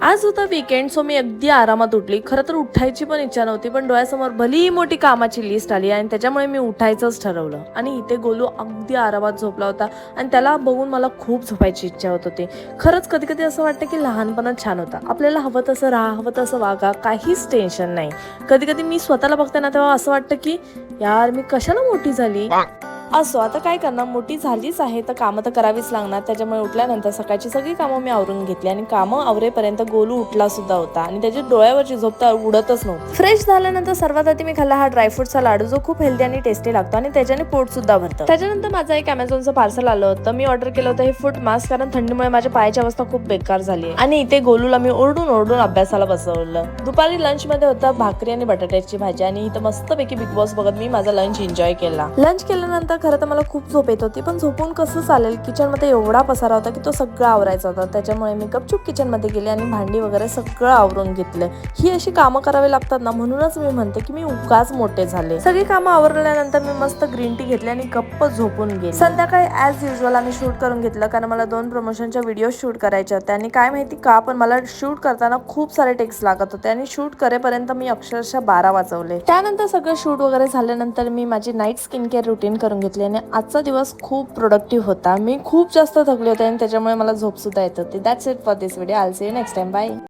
आज होता weekend, so मी अगदी आरामात उठली. खरं तर उठायची पण इच्छा नव्हती, पण डोळ्यासमोर भली मोठी कामाची लिस्ट आली आणि त्याच्यामुळे मी उठायचंच ठरवलं. आणि इथे गोलू अगदी आरामात झोपला होता आणि त्याला बघून मला खूप झोपायची इच्छा होत होती. खरंच कधी कधी असं वाटतं की लहानपणच छान होता. आपल्याला हवं तसं राहा, हवं तसं वागा, काहीच टेन्शन नाही. कधी कधी मी स्वतःला बघते ना, तेव्हा असं वाटतं की यार मी कशाला मोठी झाली. असो, आता काय करणार, मोठी झालीच आहे तर कामं तर करावीच लागणार. त्याच्यामुळे उठल्यानंतर सकाळची सगळी कामं मी आवरून घेतली आणि कामं आवरेपर्यंत गोलू उठला सुद्धा होता आणि त्याची डोळ्यावरची झोप तर उडतच नव्हती. फ्रेश झाल्यानंतर सर्वात आधी मी खाल्ला हा ड्रायफ्रुटचा लाडू, जो खूप हेल्दी आणि टेस्टी लागतो आणि त्याच्याने पोट सुद्धा भरतं. त्याच्यानंतर माझं एक अमेझॉनचं पार्सल आलं होतं. मी ऑर्डर केलं होतं हे फूट मास्क, कारण थंडीमुळे माझ्या पायाची अवस्था खूप बेकार झाली आहे. आणि इथे गोलूला मी ओरडून ओरडून अभ्यासाला बसवलं. दुपारी लंच मध्ये होता भाकरी आणि बटाट्याची भाजी आणि इथं मस्तपैकी बिग बॉस बघत मी माझा लंच एन्जॉय केला. लंच केल्यानंतर खरं तर मला खूप झोप येत होती, पण झोपून कसं चालेल. किचन मध्ये एवढा पसारा होता की तो सगळं आवरायचा होता. त्याच्यामुळे मी गपचूप किचन मध्ये गेले आणि भांडी वगैरे सगळं आवरून घेतलं. ही अशी कामं करावी लागतात ना, म्हणूनच मी म्हणते की मी उगाच मोठे झाले. सगळी कामं आवरल्यानंतर मी मस्त ग्रीन टी घेतली आणि गप्प झोपून गेले. संध्याकाळी ऍज युजल आम्ही शूट करून घेतलं, कारण मला 2 प्रमोशनच्या व्हिडिओ शूट करायचे होते. आणि काय माहिती का, पण मला शूट करताना खूप सारे टेक्स लागत होते आणि शूट करेपर्यंत मी अक्षरशः 12 वाजवले. त्यानंतर सगळं शूट वगैरे झाल्यानंतर मी माझी नाईट स्किन केअर रुटीन करून घेतली आणि आजचा दिवस खूप प्रोडक्टिव्ह होता. मी खूप जास्त थकले होते आणि त्याच्यामुळे मला झोप सुद्धा येत होती. That's it for this video. I will see you next time. Bye.